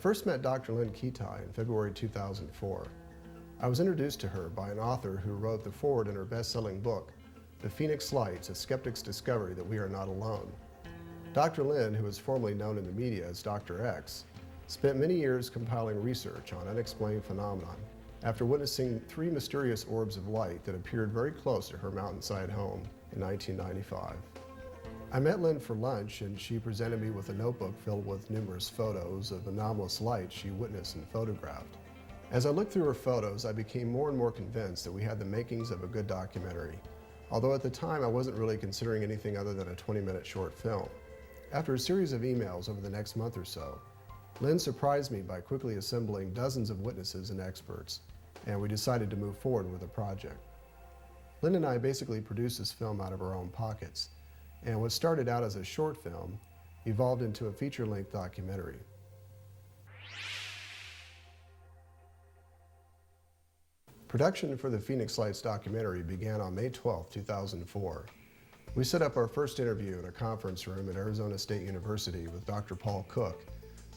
first met Dr. Lynn Ketai in February 2004. I was introduced to her by an author who wrote the foreword in her best-selling book, The Phoenix Lights, A Skeptic's Discovery That We Are Not Alone. Dr. Lynn, who is formerly known in the media as Dr. X, spent many years compiling research on unexplained phenomenon after witnessing 3 mysterious orbs of light that appeared very close to her mountainside home in 1995. I met Lynn for lunch and she presented me with a notebook filled with numerous photos of anomalous light she witnessed and photographed. As I looked through her photos, I became more and more convinced that we had the makings of a good documentary, although at the time I wasn't really considering anything other than a 20-minute short film. After a series of emails over the next month or so, Lynn surprised me by quickly assembling dozens of witnesses and experts, and we decided to move forward with the project. Lynn and I basically produced this film out of our own pockets, and what started out as a short film evolved into a feature-length documentary. Production for the Phoenix Lights documentary began on May 12, 2004. We set up our first interview in a conference room at Arizona State University with Dr. Paul Cook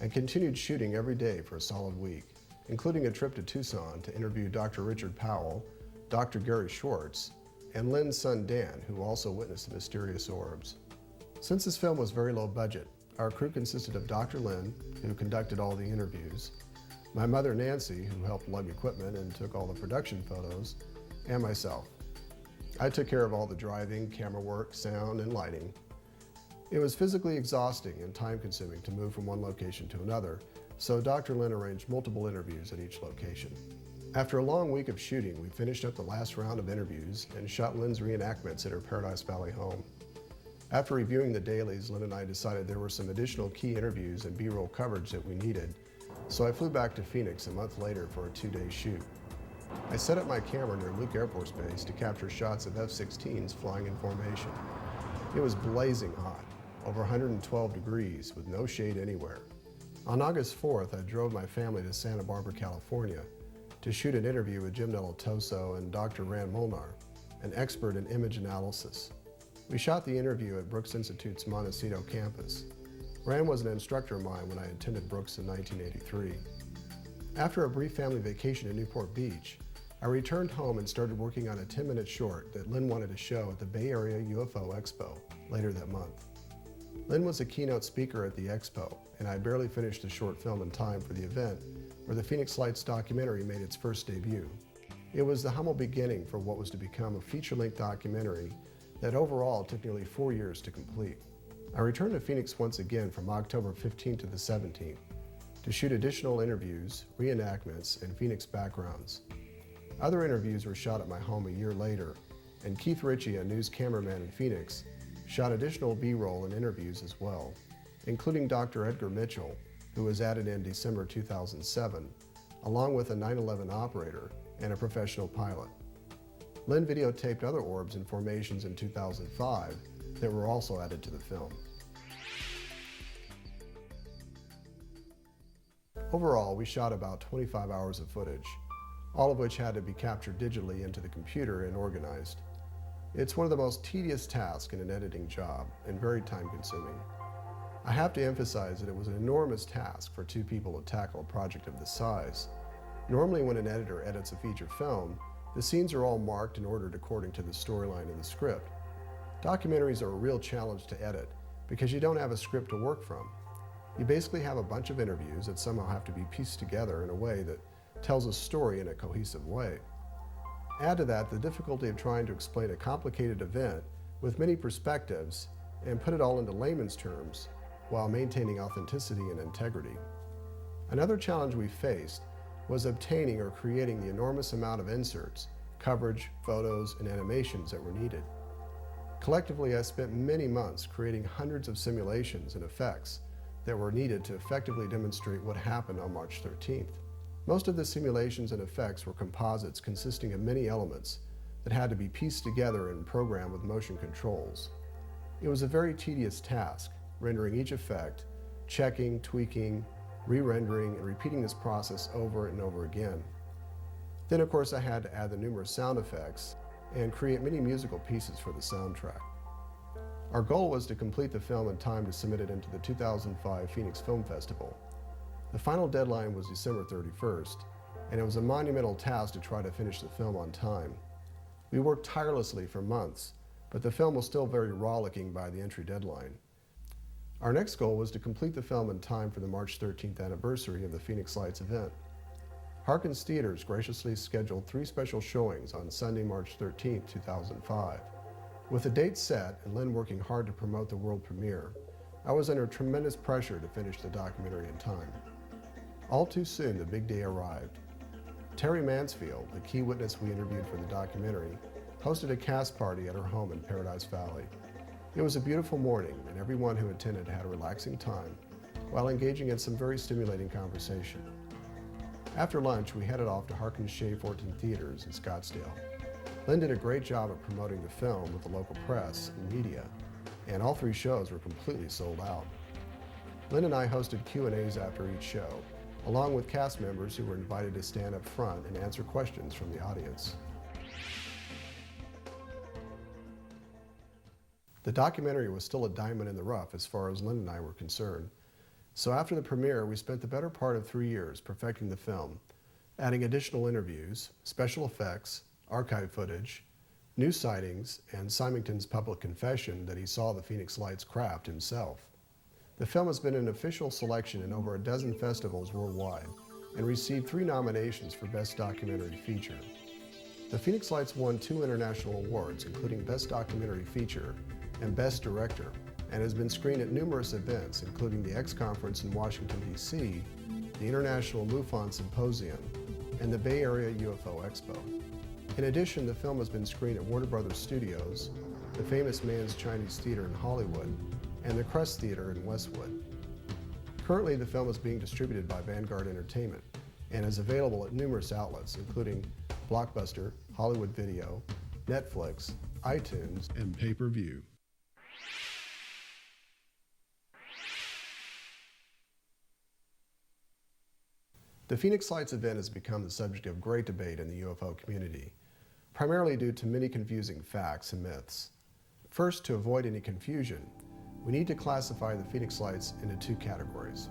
and continued shooting every day for a solid week, including a trip to Tucson to interview Dr. Richard Powell, Dr. Gary Schwartz, and Lynn's son Dan, who also witnessed the mysterious orbs. Since this film was very low budget, our crew consisted of Dr. Lynn, who conducted all the interviews, my mother Nancy, who helped lug equipment and took all the production photos, and myself. I took care of all the driving, camera work, sound, and lighting. It was physically exhausting and time-consuming to move from one location to another, so Dr. Lynn arranged multiple interviews at each location. After a long week of shooting, we finished up the last round of interviews and shot Lynn's reenactments at her Paradise Valley home. After reviewing the dailies, Lynn and I decided there were some additional key interviews and B-roll coverage that we needed, so I flew back to Phoenix a month later for a 2-day shoot. I set up my camera near Luke Air Force Base to capture shots of F-16s flying in formation. It was blazing hot, over 112 degrees with no shade anywhere. On August 4th, I drove my family to Santa Barbara, California to shoot an interview with Jim Nelitoso and Dr. Rand Molnar, an expert in image analysis. We shot the interview at Brooks Institute's Montecito campus. Rand was an instructor of mine when I attended Brooks in 1983. After a brief family vacation in Newport Beach, I returned home and started working on a 10-minute short that Lynn wanted to show at the Bay Area UFO Expo later that month. Lynn was a keynote speaker at the expo, and I barely finished the short film in time for the event where the Phoenix Lights documentary made its first debut. It was the humble beginning for what was to become a feature-length documentary that overall took nearly 4 years to complete. I returned to Phoenix once again from October 15th to the 17th to shoot additional interviews, reenactments, and Phoenix backgrounds. Other interviews were shot at my home a year later, and Keith Ritchie, a news cameraman in Phoenix, shot additional B-roll and interviews as well, including Dr. Edgar Mitchell, who was added in December 2007, along with a 9/11 operator and a professional pilot. Lynn videotaped other orbs and formations in 2005 that were also added to the film. Overall, we shot about 25 hours of footage, all of which had to be captured digitally into the computer and organized. It's one of the most tedious tasks in an editing job and very time-consuming. I have to emphasize that it was an enormous task for 2 people to tackle a project of this size. Normally when an editor edits a feature film, the scenes are all marked and ordered according to the storyline in the script. Documentaries are a real challenge to edit because you don't have a script to work from. You basically have a bunch of interviews that somehow have to be pieced together in a way that tells a story in a cohesive way. Add to that the difficulty of trying to explain a complicated event with many perspectives and put it all into layman's terms while maintaining authenticity and integrity. Another challenge we faced was obtaining or creating the enormous amount of inserts, coverage, photos, and animations that were needed. Collectively, I spent many months creating hundreds of simulations and effects that were needed to effectively demonstrate what happened on March 13th. Most of the simulations and effects were composites consisting of many elements that had to be pieced together and programmed with motion controls. It was a very tedious task, rendering each effect, checking, tweaking, re-rendering, and repeating this process over and over again. Then, of course, I had to add the numerous sound effects and create many musical pieces for the soundtrack. Our goal was to complete the film in time to submit it into the 2005 Phoenix Film Festival. The final deadline was December 31st, and it was a monumental task to try to finish the film on time. We worked tirelessly for months, but the film was still very raw-looking by the entry deadline. Our next goal was to complete the film in time for the March 13th anniversary of the Phoenix Lights event. Harkins Theaters graciously scheduled 3 special showings on Sunday, March 13th, 2005. With the date set and Lynn working hard to promote the world premiere, I was under tremendous pressure to finish the documentary in time. All too soon, the big day arrived. Terry Mansfield, the key witness we interviewed for the documentary, hosted a cast party at her home in Paradise Valley. It was a beautiful morning, and everyone who attended had a relaxing time while engaging in some very stimulating conversation. After lunch, we headed off to Harkins Shea 14 Theaters in Scottsdale. Lynn did a great job of promoting the film with the local press and media, and all 3 shows were completely sold out. Lynn and I hosted Q&As after each show, along with cast members who were invited to stand up front and answer questions from the audience. The documentary was still a diamond in the rough as far as Lynn and I were concerned. So after the premiere, we spent the better part of 3 years perfecting the film, adding additional interviews, special effects, archive footage, new sightings, and Symington's public confession that he saw the Phoenix Lights craft himself. The film has been an official selection in over a dozen festivals worldwide and received 3 nominations for Best Documentary Feature. The Phoenix Lights won 2 international awards, including Best Documentary Feature and Best Director, and has been screened at numerous events, including the X Conference in Washington, D.C., the International MUFON Symposium, and the Bay Area UFO Expo. In addition, the film has been screened at Warner Brothers Studios, the famous Mann's Chinese Theater in Hollywood, and the Crest Theater in Westwood. Currently, the film is being distributed by Vanguard Entertainment and is available at numerous outlets, including Blockbuster, Hollywood Video, Netflix, iTunes, and pay-per-view. The Phoenix Lights event has become the subject of great debate in the UFO community, primarily due to many confusing facts and myths. First, to avoid any confusion, we need to classify the Phoenix Lights into 2 categories.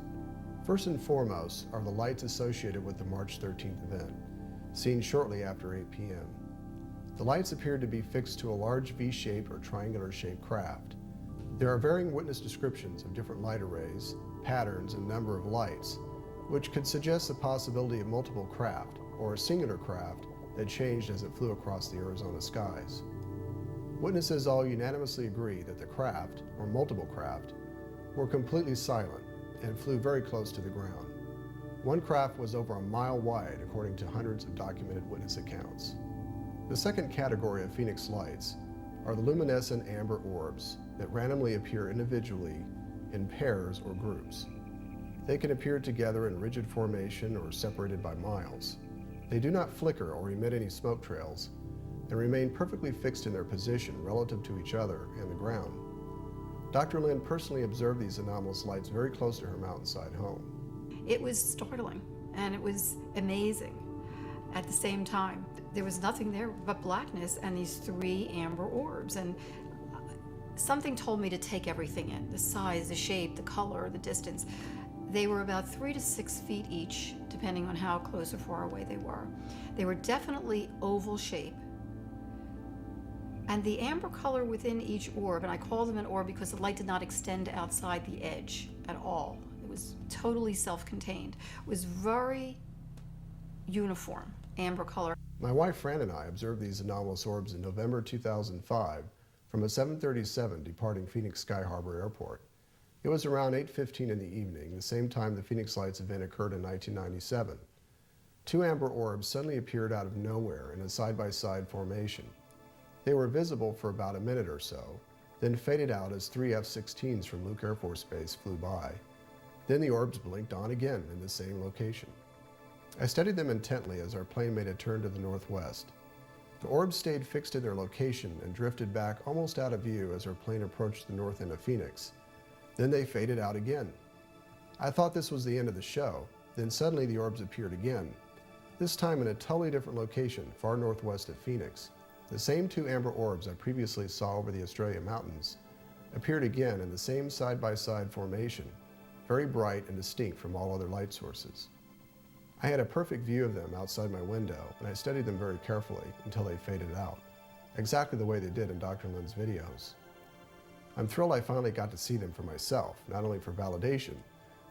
First and foremost are the lights associated with the March 13th event, seen shortly after 8 p.m. The lights appeared to be fixed to a large V-shaped or triangular-shaped craft. There are varying witness descriptions of different light arrays, patterns, and number of lights, which could suggest the possibility of multiple craft, or a singular craft that changed as it flew across the Arizona skies. Witnesses all unanimously agree that the craft, or multiple craft, were completely silent and flew very close to the ground. One craft was over a mile wide, according to hundreds of documented witness accounts. The second category of Phoenix Lights are the luminescent amber orbs that randomly appear individually, in pairs or groups. They can appear together in rigid formation or separated by miles. They do not flicker or emit any smoke trails and remain perfectly fixed in their position relative to each other and the ground. Dr. Lynn personally observed these anomalous lights very close to her mountainside home. It was startling and it was amazing. At the same time, there was nothing there but blackness and these 3 amber orbs, and something told me to take everything in: the size, the shape, the color, the distance. They were about 3 to 6 feet each, depending on how close or far away they were. They were definitely oval shape. And the amber color within each orb, and I call them an orb because the light did not extend outside the edge at all. It was totally self-contained. It was very uniform, amber color. My wife Fran and I observed these anomalous orbs in November 2005 from a 737 departing Phoenix Sky Harbor Airport. It was around 8:15 in the evening, the same time the Phoenix Lights event occurred in 1997. 2 amber orbs suddenly appeared out of nowhere in a side-by-side formation. They were visible for about a minute or so, then faded out as 3 F-16s from Luke Air Force Base flew by. Then the orbs blinked on again in the same location. I studied them intently as our plane made a turn to the northwest. The orbs stayed fixed in their location and drifted back almost out of view as our plane approached the north end of Phoenix. Then they faded out again. I thought this was the end of the show, then suddenly the orbs appeared again, this time in a totally different location far northwest of Phoenix. The same 2 amber orbs I previously saw over the Australian mountains appeared again in the same side-by-side formation, very bright and distinct from all other light sources. I had a perfect view of them outside my window, and I studied them very carefully until they faded out, exactly the way they did in Dr. Lin's videos. I'm thrilled I finally got to see them for myself, not only for validation,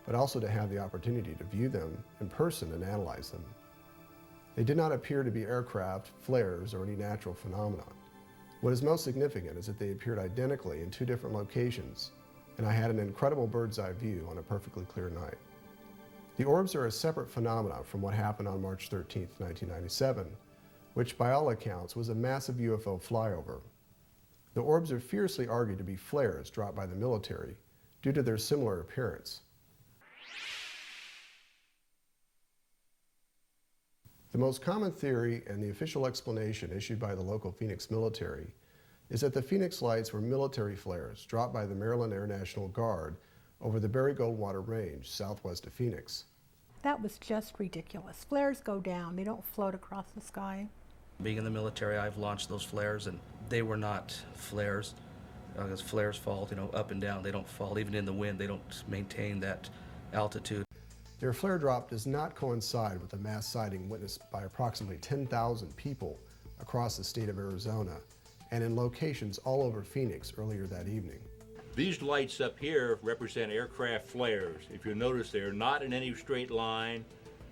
but also to have the opportunity to view them in person and analyze them. They did not appear to be aircraft, flares, or any natural phenomenon. What is most significant is that they appeared identically in two different locations, and I had an incredible bird's eye view on a perfectly clear night. The orbs are a separate phenomenon from what happened on March 13, 1997, which by all accounts was a massive UFO flyover. The orbs are fiercely argued to be flares dropped by the military due to their similar appearance. The most common theory and the official explanation issued by the local Phoenix military is that the Phoenix lights were military flares dropped by the Maryland Air National Guard over the Berry Goldwater Range southwest of Phoenix. That was just ridiculous. Flares go down, they don't float across the sky. Being in the military, I've launched those flares, and they were not flares. As flares fall, up and down. They don't fall. Even in the wind, they don't maintain that altitude. Their flare drop does not coincide with the mass sighting witnessed by approximately 10,000 people across the state of Arizona and in locations all over Phoenix earlier that evening. These lights up here represent aircraft flares. If you notice, they're not in any straight line.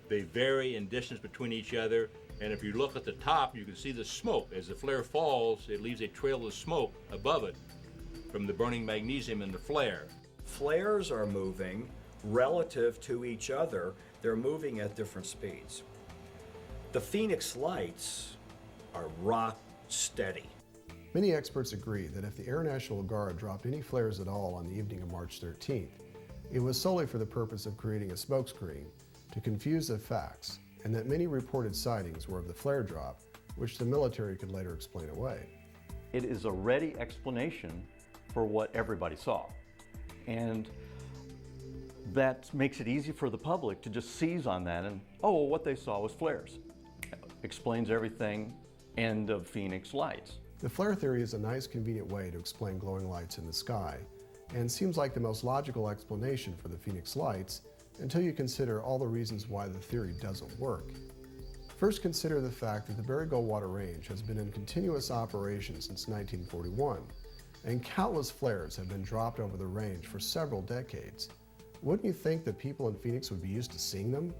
They vary in distance between each other. And if you look at the top, you can see the smoke. As the flare falls, it leaves a trail of smoke above it from the burning magnesium in the flare. Flares are moving relative to each other. They're moving at different speeds. The Phoenix lights are rock steady. Many experts agree that if the Air National Guard dropped any flares at all on the evening of March 13th, it was solely for the purpose of creating a smokescreen to confuse the facts, and that many reported sightings were of the flare drop, which the military could later explain away. It is a ready explanation for what everybody saw. And that makes it easy for the public to just seize on that and, oh, well, what they saw was flares. Explains everything, end of Phoenix lights. The flare theory is a nice, convenient way to explain glowing lights in the sky, and seems like the most logical explanation for the Phoenix lights until you consider all the reasons why the theory doesn't work. First, consider the fact that the Berry Goldwater Range has been in continuous operation since 1941, and countless flares have been dropped over the range for several decades. Wouldn't you think that people in Phoenix would be used to seeing them?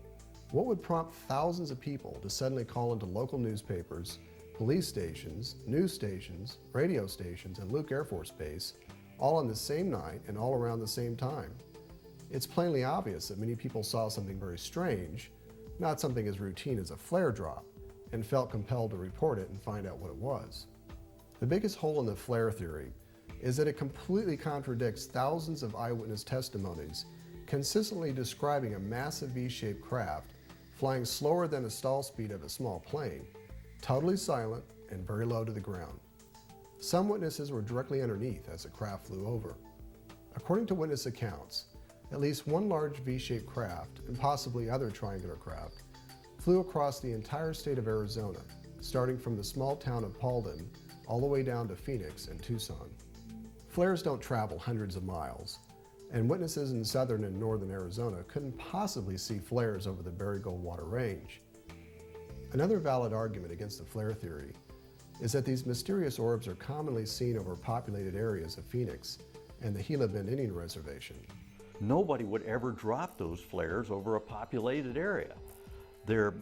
What would prompt thousands of people to suddenly call into local newspapers, police stations, news stations, radio stations, and Luke Air Force Base, all on the same night and all around the same time? It's plainly obvious that many people saw something very strange, not something as routine as a flare drop, and felt compelled to report it and find out what it was. The biggest hole in the flare theory is that it completely contradicts thousands of eyewitness testimonies consistently describing a massive V-shaped craft flying slower than the stall speed of a small plane, totally silent and very low to the ground. Some witnesses were directly underneath as the craft flew over. According to witness accounts, at least one large V-shaped craft, and possibly other triangular craft, flew across the entire state of Arizona, starting from the small town of Paulden all the way down to Phoenix and Tucson. Flares don't travel hundreds of miles, and witnesses in southern and northern Arizona couldn't possibly see flares over the Berry Goldwater Range. Another valid argument against the flare theory is that these mysterious orbs are commonly seen over populated areas of Phoenix and the Gila Bend Indian Reservation. Nobody would ever drop those flares over a populated area. They're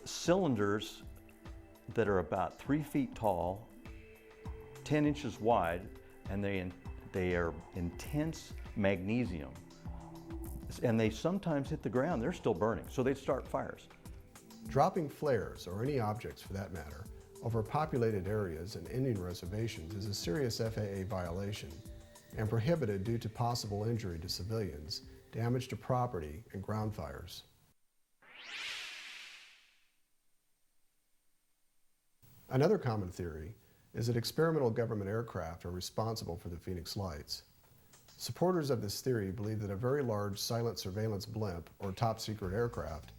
cylinders that are about 3 feet tall, 10 inches wide, and they are intense magnesium. And they sometimes hit the ground, they're still burning, so they'd start fires. Dropping flares, or any objects for that matter, over populated areas and Indian reservations is a serious FAA violation and prohibited due to possible injury to civilians, damage to property, and ground fires. Another common theory is that experimental government aircraft are responsible for the Phoenix lights. Supporters of this theory believe that a very large silent surveillance blimp, or top-secret aircraft,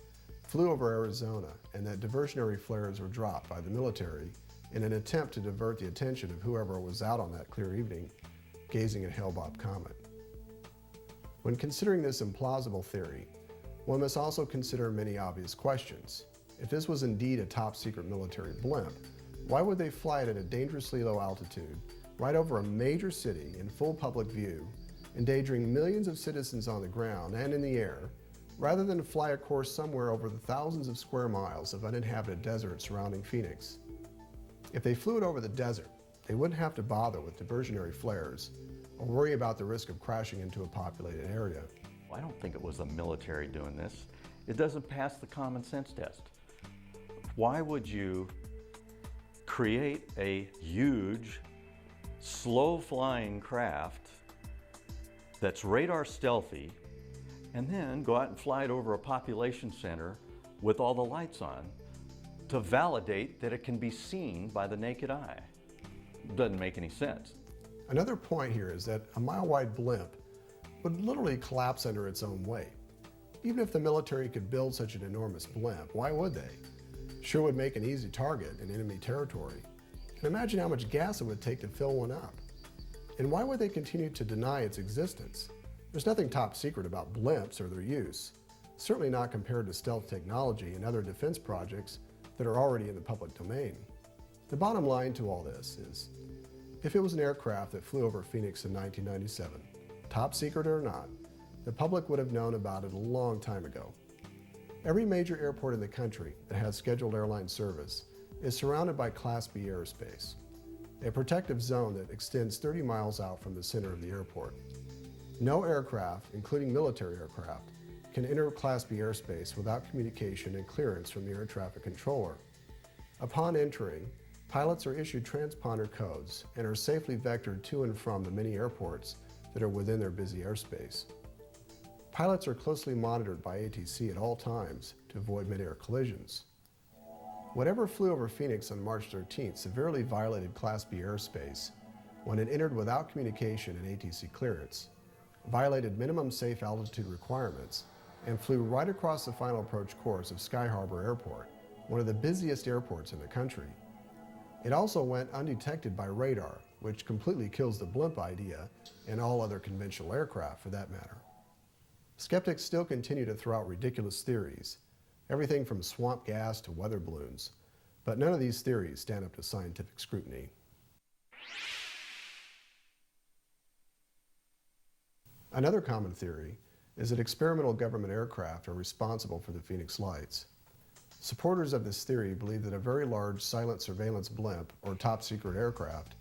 flew over Arizona and that diversionary flares were dropped by the military in an attempt to divert the attention of whoever was out on that clear evening gazing at Hale-Bopp Comet. When considering this implausible theory, one must also consider many obvious questions. If this was indeed a top-secret military blimp, why would they fly it at a dangerously low altitude, right over a major city in full public view, endangering millions of citizens on the ground and in the air, rather than fly a course somewhere over the thousands of square miles of uninhabited desert surrounding Phoenix? If they flew it over the desert, they wouldn't have to bother with diversionary flares or worry about the risk of crashing into a populated area. I don't think it was the military doing this. It doesn't pass the common sense test. Why would you create a huge, slow-flying craft that's radar stealthy and then go out and fly it over a population center with all the lights on to validate that it can be seen by the naked eye? Doesn't make any sense. Another point here is that a mile-wide blimp would literally collapse under its own weight. Even if the military could build such an enormous blimp, why would they? Sure would make an easy target in enemy territory. And imagine how much gas it would take to fill one up. And why would they continue to deny its existence? There's nothing top secret about blimps or their use, certainly not compared to stealth technology and other defense projects that are already in the public domain. The bottom line to all this is, if it was an aircraft that flew over Phoenix in 1997, top secret or not, the public would have known about it a long time ago. Every major airport in the country that has scheduled airline service is surrounded by Class B airspace, a protective zone that extends 30 miles out from the center of the airport. No aircraft, including military aircraft, can enter Class B airspace without communication and clearance from the air traffic controller. Upon entering, pilots are issued transponder codes and are safely vectored to and from the many airports that are within their busy airspace. Pilots are closely monitored by ATC at all times to avoid mid-air collisions. Whatever flew over Phoenix on March 13th severely violated Class B airspace when it entered without communication and ATC clearance, violated minimum safe altitude requirements, and flew right across the final approach course of Sky Harbor Airport, one of the busiest airports in the country. It also went undetected by radar, which completely kills the blimp idea and all other conventional aircraft for that matter. Skeptics still continue to throw out ridiculous theories, everything from swamp gas to weather balloons, but none of these theories stand up to scientific scrutiny. Another common theory is that experimental government aircraft are responsible for the Phoenix lights. Supporters of this theory believe that a very large silent surveillance blimp or top secret aircraft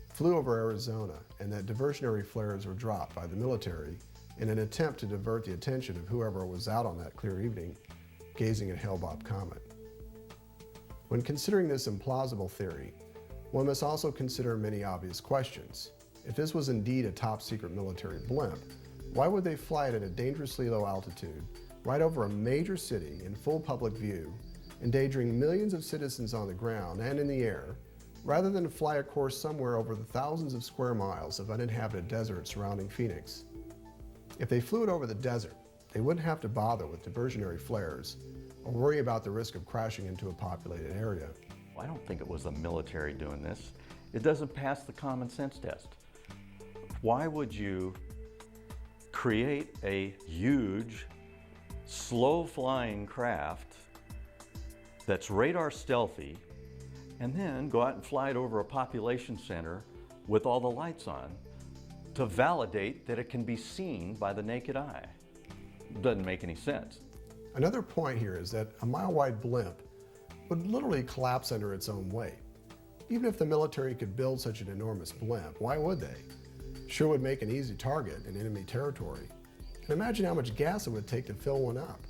flew over Arizona and that diversionary flares were dropped by the military in an attempt to divert the attention of whoever was out on that clear evening gazing at Hale-Bopp comet. When considering this implausible theory, one must also consider many obvious questions. If this was indeed a top secret military blimp, why would they fly it at a dangerously low altitude, right over a major city in full public view, endangering millions of citizens on the ground and in the air, rather than fly a course somewhere over the thousands of square miles of uninhabited desert surrounding Phoenix? If they flew it over the desert, they wouldn't have to bother with diversionary flares or worry about the risk of crashing into a populated area. I don't think it was the military doing this. It doesn't pass the common sense test. Why would you create a huge, slow-flying craft that's radar stealthy and then go out and fly it over a population center with all the lights on to validate that it can be seen by the naked eye? Doesn't make any sense. Another point here is that a mile-wide blimp would literally collapse under its own weight. Even if the military could build such an enormous blimp, why would they? Sure would make an easy target in enemy territory. And imagine how much gas it would take to fill one up.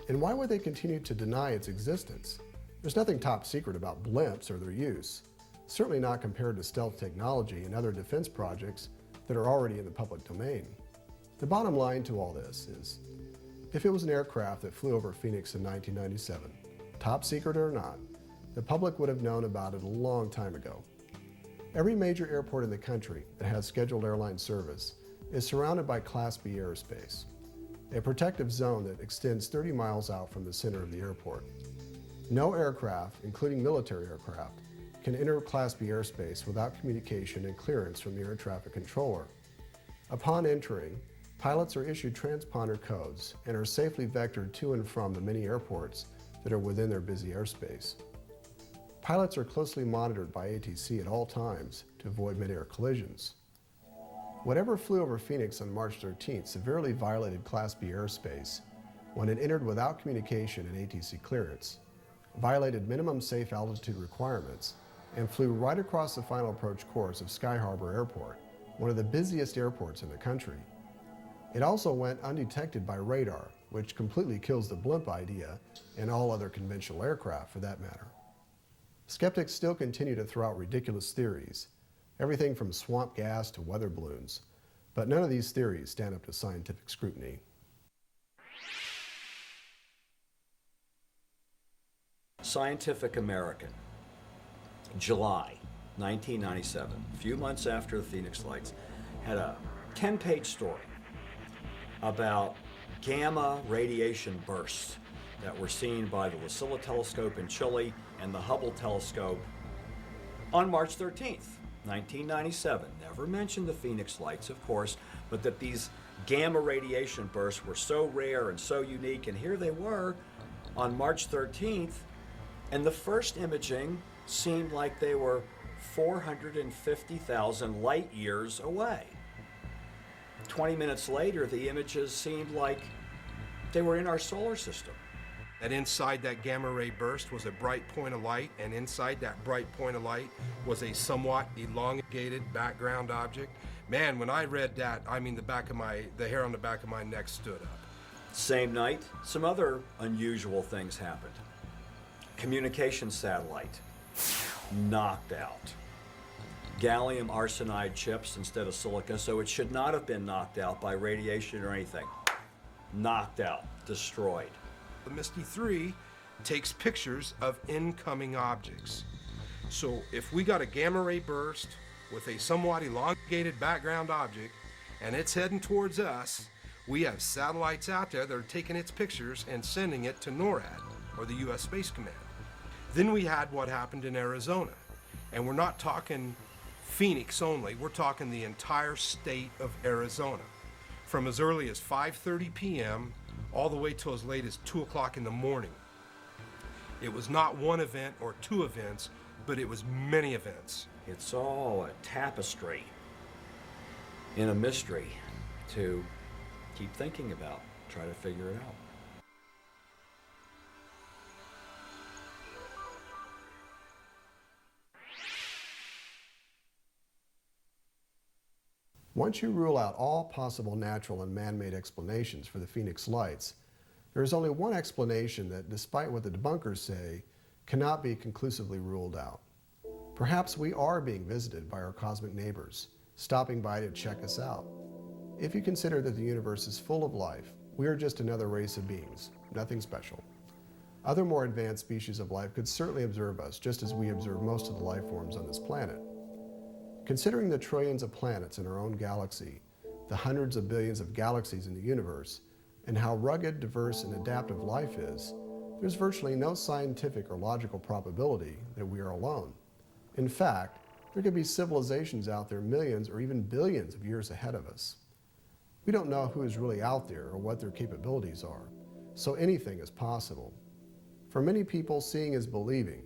And why would they continue to deny its existence? There's nothing top secret about blimps or their use, certainly not compared to stealth technology and other defense projects that are already in the public domain. The bottom line to all this is, if it was an aircraft that flew over Phoenix in 1997, top secret or not, the public would have known about it a long time ago. Every major airport in the country that has scheduled airline service is surrounded by Class B airspace, a protective zone that extends 30 miles out from the center of the airport. No aircraft, including military aircraft, can enter Class B airspace without communication and clearance from the air traffic controller. Upon entering, Pilots are issued transponder codes and are safely vectored to and from the many airports that are within their busy airspace. Pilots are closely monitored by ATC at all times to avoid mid-air collisions. Whatever flew over Phoenix on March 13th severely violated Class B airspace when it entered without communication and ATC clearance, violated minimum safe altitude requirements, and flew right across the final approach course of Sky Harbor Airport, one of the busiest airports in the country. It also went undetected by radar, which completely kills the blimp idea and all other conventional aircraft for that matter. Skeptics still continue to throw out ridiculous theories, everything from swamp gas to weather balloons, but none of these theories stand up to scientific scrutiny. Scientific American, July 1997, a few months after the Phoenix Lights, had a 10-page story about gamma radiation bursts that were seen by the Lucilla telescope in Chile and the Hubble telescope on March 13th, 1997. Never mentioned the Phoenix Lights, of course, but that these gamma radiation bursts were so rare and so unique, and here they were on March 13th, and the first imaging seemed like they were 450,000 light years away. 20 minutes later, the images seemed like they were in our solar system. And inside that gamma ray burst was a bright point of light, and inside that bright point of light was a somewhat elongated background object. Man, when I read that, I mean the hair on the back of my neck stood up. Same night, some other unusual things happened. Communication satellite knocked out. Gallium arsenide chips instead of silica, so it should not have been knocked out by radiation or anything. Knocked out, destroyed. The Misty 3 takes pictures of incoming objects. So if we got a gamma ray burst with a somewhat elongated background object and it's heading towards us, we have satellites out there that are taking its pictures and sending it to NORAD, or the U.S. Space Command. Then we had what happened in Arizona, and we're not talking Phoenix only, we're talking the entire state of Arizona. From as early as 5:30 p.m. all the way till as late as 2 o'clock in the morning. It was not one event or two events, but it was many events. It's all a tapestry in a mystery to keep thinking about, try to figure it out. Once you rule out all possible natural and man-made explanations for the Phoenix Lights, there is only one explanation that, despite what the debunkers say, cannot be conclusively ruled out. Perhaps we are being visited by our cosmic neighbors, stopping by to check us out. If you consider that the universe is full of life, we are just another race of beings, nothing special. Other more advanced species of life could certainly observe us, just as we observe most of the life forms on this planet. Considering the trillions of planets in our own galaxy, the hundreds of billions of galaxies in the universe, and how rugged, diverse, and adaptive life is, there's virtually no scientific or logical probability that we are alone. In fact, there could be civilizations out there millions or even billions of years ahead of us. We don't know who is really out there or what their capabilities are, so anything is possible. For many people, seeing is believing,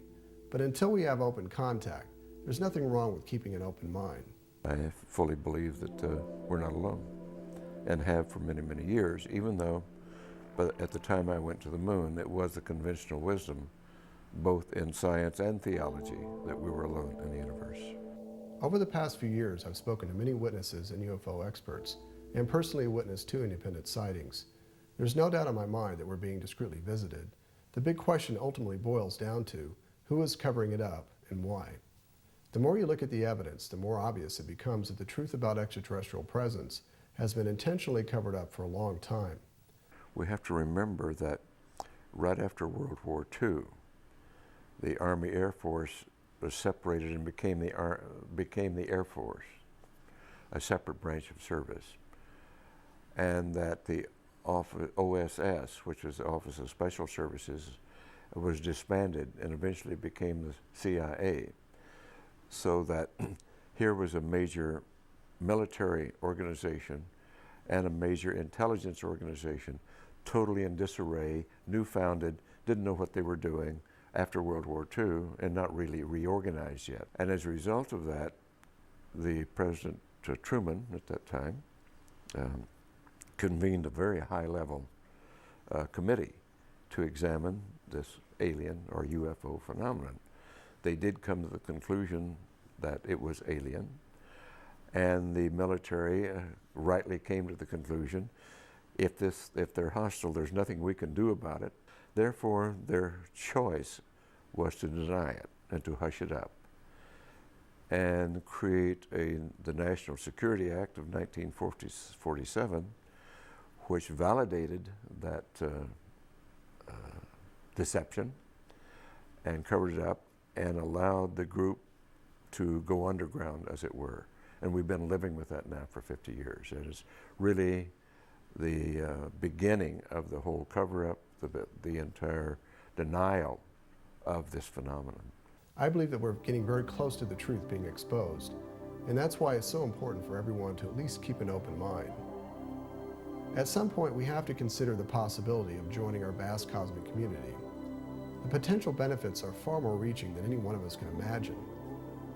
but until we have open contact, there's nothing wrong with keeping an open mind. I fully believe that we're not alone, and have for many, many years, even though, but at the time I went to the moon, it was the conventional wisdom, both in science and theology, that we were alone in the universe. Over the past few years, I've spoken to many witnesses and UFO experts, and personally witnessed 2 independent sightings. There's no doubt in my mind that we're being discreetly visited. The big question ultimately boils down to who is covering it up and why. The more you look at the evidence, the more obvious it becomes that the truth about extraterrestrial presence has been intentionally covered up for a long time. We have to remember that right after World War II, the Army Air Force was separated and became the Air Force, a separate branch of service. And that the OSS, which was the Office of Special Services, was disbanded and eventually became the CIA. So that here was a major military organization and a major intelligence organization, totally in disarray, new founded, didn't know what they were doing after World War II, and not really reorganized yet. And as a result of that, the President Truman at that time convened a very high-level committee to examine this alien or UFO phenomenon. They did come to the conclusion that it was alien, and the military rightly came to the conclusion, if they're hostile, there's nothing we can do about it. Therefore, their choice was to deny it and to hush it up and create the National Security Act of 1947, which validated that deception and covered it up and allowed the group to go underground, as it were. And we've been living with that now for 50 years. It is really the beginning of the whole cover-up, the entire denial of this phenomenon. I believe that we're getting very close to the truth being exposed, and that's why it's so important for everyone to at least keep an open mind. At some point, we have to consider the possibility of joining our vast cosmic community. The potential benefits are far more reaching than any one of us can imagine.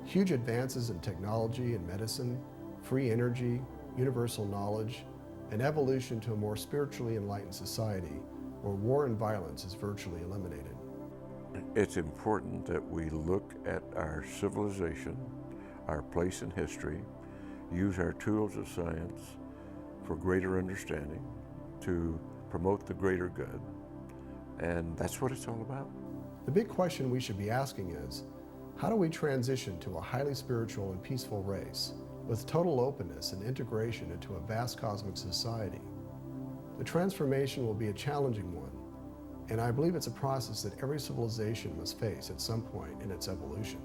Huge advances in technology and medicine, free energy, universal knowledge, and evolution to a more spiritually enlightened society where war and violence is virtually eliminated. It's important that we look at our civilization, our place in history, use our tools of science for greater understanding, to promote the greater good, and that's what it's all about. The big question we should be asking is, how do we transition to a highly spiritual and peaceful race with total openness and integration into a vast cosmic society? The transformation will be a challenging one, and I believe it's a process that every civilization must face at some point in its evolution.